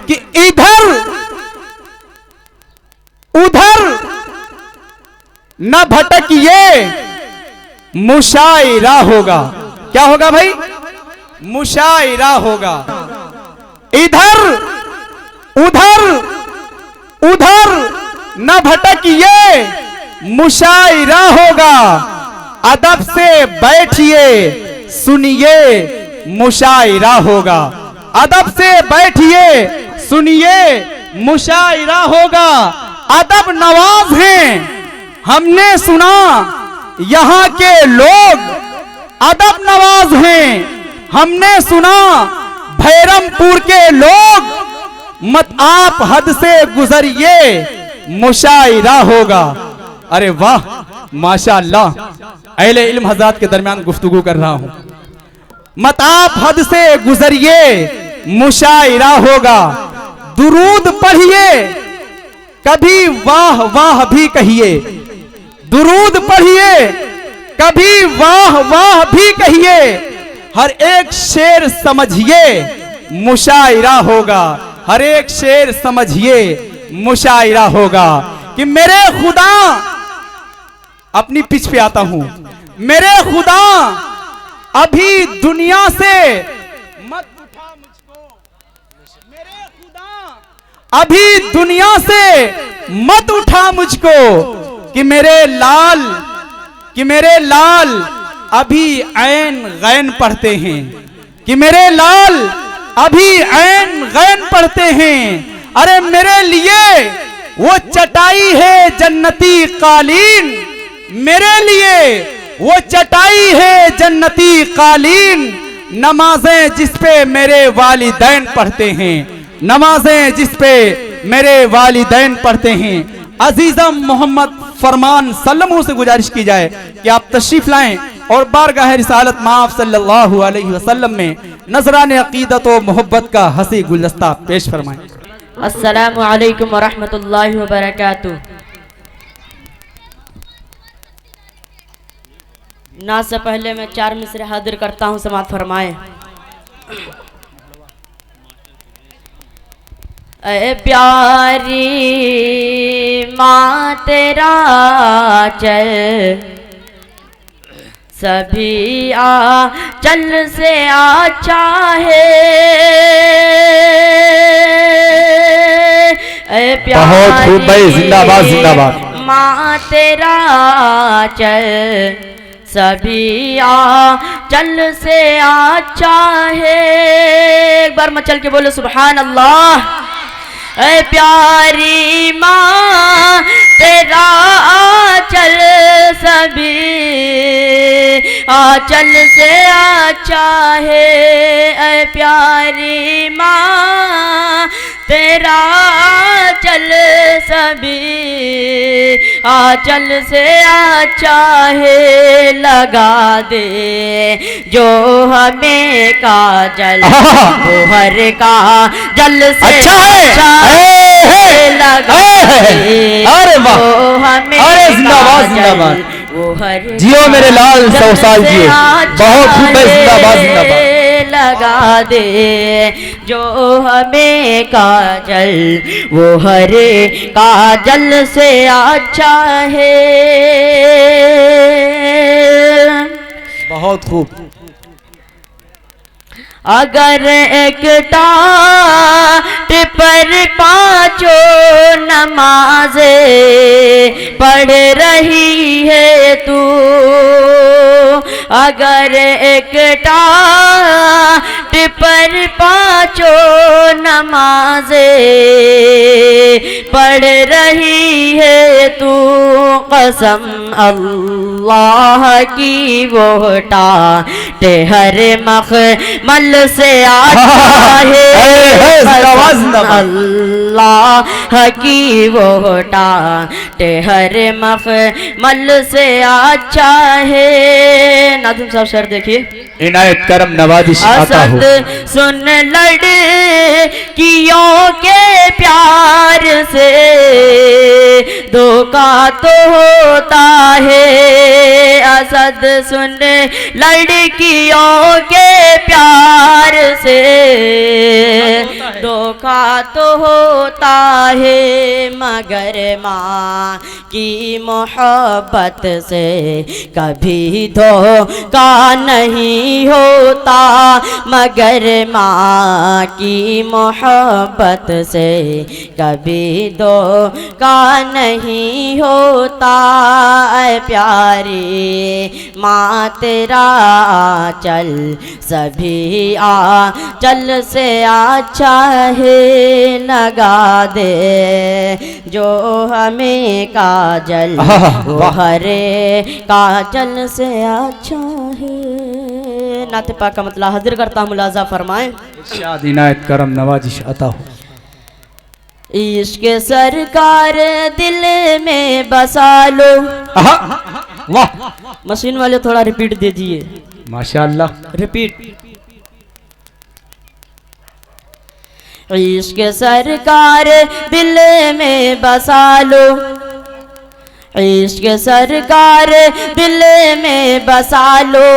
कि इधर उधर न भटकिए, मुशायरा होगा। क्या होगा भाई? मुशायरा होगा। इधर उधर उधर न भटकिए, मुशायरा होगा। अदब से बैठिए, सुनिए, मुशायरा होगा। अदब से बैठिए, सुनिए, मुशायरा होगा। अदब नवाज हैं, हमने सुना यहाँ के लोग अदब नवाज हैं, हमने सुना भैरमपुर के लोग। मत आप हद से गुजरिए, मुशायरा होगा। अरे वाह, माशाअल्लाह, अहले इल्म हज़रात के दरमियान गुफ्तगू कर रहा हूं। मत आप हद से गुजरिए, मुशायरा होगा। दुरूद पढ़िए, कभी वाह वाह भी कहिए। दुरूद पढ़िए, कभी वाह वाह भी कहिए। हर एक शेर समझिए, मुशायरा होगा। हर एक शेर समझिए, मुशायरा होगा। कि मेरे खुदा, अपनी पिच पे आता हूं, मेरे खुदा अभी दुनिया से मत उठा मुझको। मेरे खुदा अभी दुनिया से मत उठा मुझको। कि मेरे लाल अभी ऐन गैन पढ़ते हैं। कि मेरे लाल अभी ऐन गैन पढ़ते हैं। अरे मेरे लिए वो चटाई है जन्नती कालीन। मेरे लिए वो चटाई है जन्नती कालीन। नमाजें जिस पे मेरे वालिदैन पढ़ते हैं। नमाजें जिस पे मेरे वालिदैन पढ़ते हैं। अजीज़म मोहम्मद फरमान सल्लल्लाहु से गुजारिश की जाए कि आप तशरीफ लाएं और बारगाह रिसालत माफ सल्लल्लाहु अलैहि वसल्लम में नजराने अकीदत व मोहब्बत का हंसी गुलदस्ता पेश फरमाएं। अस्सलामु अलैकुम व रहमतुल्लाहि व बरकातुहू। ना से पहले मैं 4 मिसरे हाजिर करता हूँ, समाअत फरमाएं। ऐ प्यारी माँ तेरा चल, सभी चल से अच्छा है। ऐ प्यारी जिंदाबाद जिंदाबाद। माँ तेरा चल, सभी चल से अच्छा है। एक बार मचल के बोलो सुभान अल्लाह। ऐ प्यारी माँ तेरा चल, सभी चल से अच्छा है। ऐ प्यारी माँ तेरा चल, सभी चल से अच्छा है। लगा दे जो हमें काजल, वो हर का जल से अच्छा है। लगा दे जो हमें काजल, वो हर जियो मेरे लाल 100 साल जियो। बहुत खूब है, जिंदाबाद जिंदाबाद। लगा दे जो हमें काजल, वो हरे काजल से अच्छा है। बहुत खूब। अगर एक टाट पर 5 नमाज़ें पढ़ रही है तू। अगर एक टाट पर 5 नमाज़ें पढ़ रही है तू। कसम अल्लाह की वो टाट हर मखमल से आता है। अल्लाह की वो टाट हर मखमल से अच्छा है। नाज़िम साहब शेर देखिए। इनायत करम नवाजिश आता हो। सुन लड़कियों के प्यार से, दो धोखा तो होता है असद सुन लड़कियों के प्यार से, धोखा तो होता है मगर माँ की मोहब्बत से कभी धोखा नहीं होता, मगर माँ की मोहब्बत से कभी धोखा नहीं होता। ऐ प्यारी माँ तेरा चल सभी चल से अच्छा है, लगा दे जो हमें काजल वो हरे काजल से अच्छा है। नाते पाक का मतलब हाजिर करता हूँ, मुलाजा फरमाएं। इरशाद इनायत करम नवाजिश अता हो। इश्क सरकार दिल में बसा लो। वाह, मशीन वाले थोड़ा रिपीट दीजिए। माशाअल्लाह, रिपीट। इश्क सरकार दिल में बसा लो, इश्क सरकार दिल में बसा लो,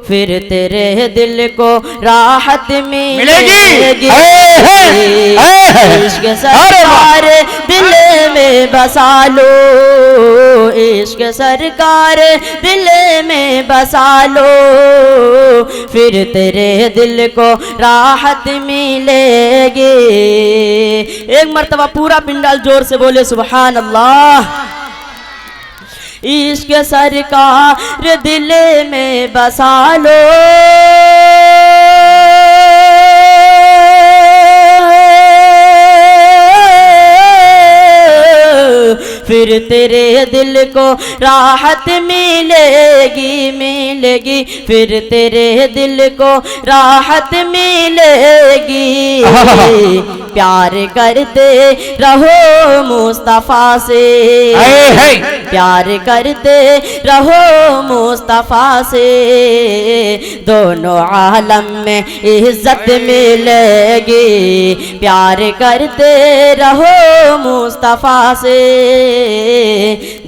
फिर तेरे दिल को राहत मिलेगी। इश्क सरकार दिल में बसा लो, इश्क सरकार दिल में बसा लो, फिर तेरे दिल को राहत मिलेगी। एक मर्तबा पूरा पिंडाल जोर से बोले सुभान अल्लाह। इश्क सरकार दिल में बसा लो, फिर तेरे दिल को राहत मिलेगी, मिलेगी, फिर तेरे दिल को राहत मिलेगी। प्यार करते रहो मुस्तफा से, प्यार करते रहो मुस्तफा से, दोनों आलम में इज्जत मिलेगी। प्यार करते रहो मुस्तफा से,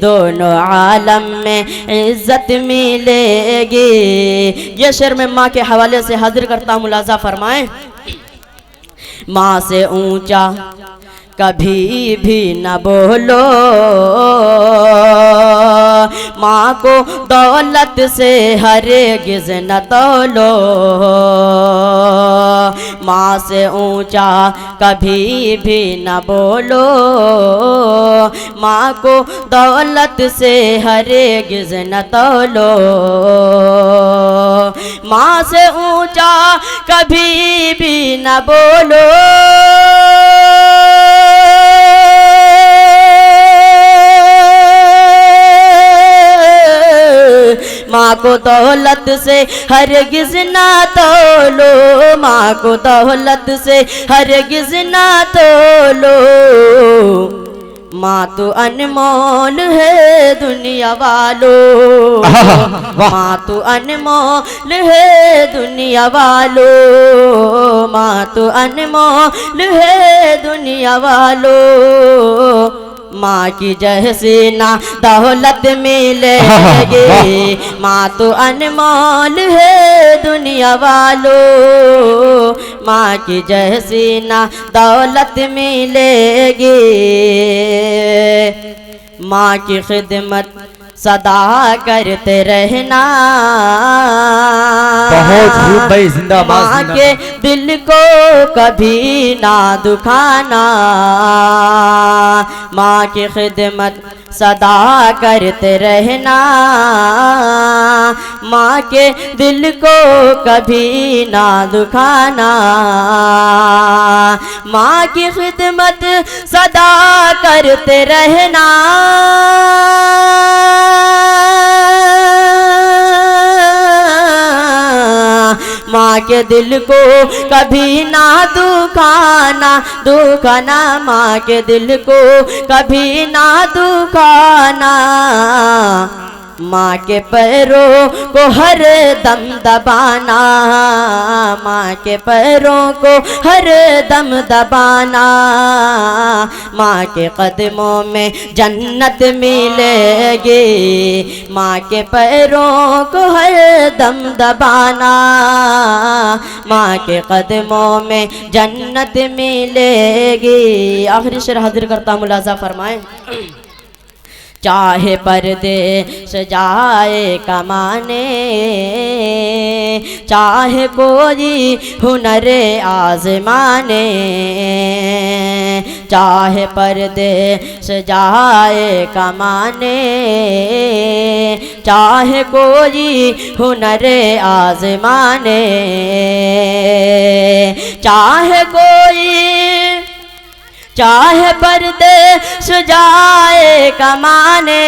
दोनों आलम में इज्जत मिलेगी। ये शेर में माँ के हवाले से हाजिर करता हूँ, मुलाजा फरमाएं। माँ से ऊंचा कभी भी न बोलो, माँ को दौलत से हरगिज़ न तोलो, माँ से ऊंचा कभी भी न बोलो, माँ को दौलत से हरगिज़ न तोलो, माँ से ऊंचा कभी भी न बोलो, माँ को दौलत से हरगिज़ ना तोलो, माँ को दौलत से हरगिज़ ना तोलो, माँ तो अनमोल है दुनिया वालों, माँ तो अनमोल है दुनिया वालों, माँ तो अनमोल है दुनिया वालों, माँ की जैसी ना दौलत मिलेगी, माँ तो अनमोल है दुनिया वालों, माँ की जैसी ना दौलत मिलेगी। माँ की खिदमत सदा करते रहना, बहुत खूब भाई, जिंदाबाद। माँ के दिल को कभी ना दुखाना, माँ की खिदमत सदा करते रहना, माँ के दिल को कभी ना दुखाना, माँ की खिदमत सदा करते रहना, माँ के दिल को कभी ना दुखाना, दुखाना, माँ के दिल को कभी ना दुखाना, माँ के पैरों को हर दम दबाना, माँ के पैरों को हर दम दबाना, माँ के कदमों में जन्नत मिलेगी, माँ के पैरों को हर दम दबाना, माँ के कदमों में जन्नत मिलेगी। आखिरी शेर हाजिर करता मुलाजा फरमाएं। चाहे परदेश जाए कमाने, चाहे कोई हुनर आजमाने, चाहे परदेश जाए कमाने, चाहे कोई हुनर आजमाने, चाहे परदेश जाए कमाने,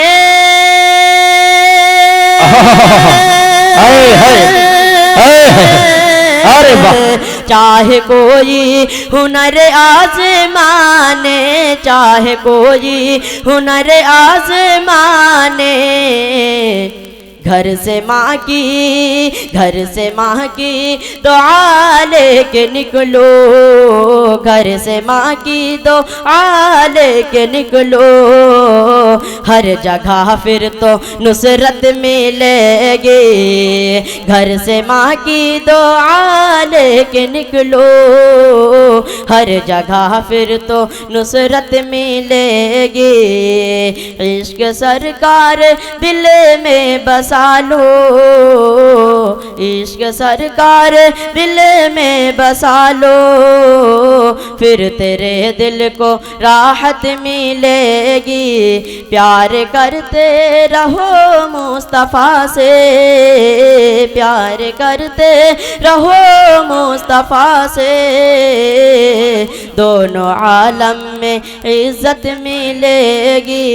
अरे वाह, चाहे कोई हुनर आजमाने, चाहे कोई हुनर आजमाने, घर से माँ की दुआ लेके निकलो, घर से माँ की दुआ लेके निकलो, हर जगह फिर तो नुसरत मिलेगी, घर से माँ की दुआ लेके निकलो, हर जगह फिर तो नुसरत मिलेगी। इश्क सरकार दिल में बसा लो, इश्क सरकार दिल में बसा लो, फिर तेरे दिल को राहत मिलेगी। प्यार करते रहो मुस्तफ़ा से, प्यार करते रहो मुस्तफ़ा से, दोनों आलम में इज्जत मिलेगी।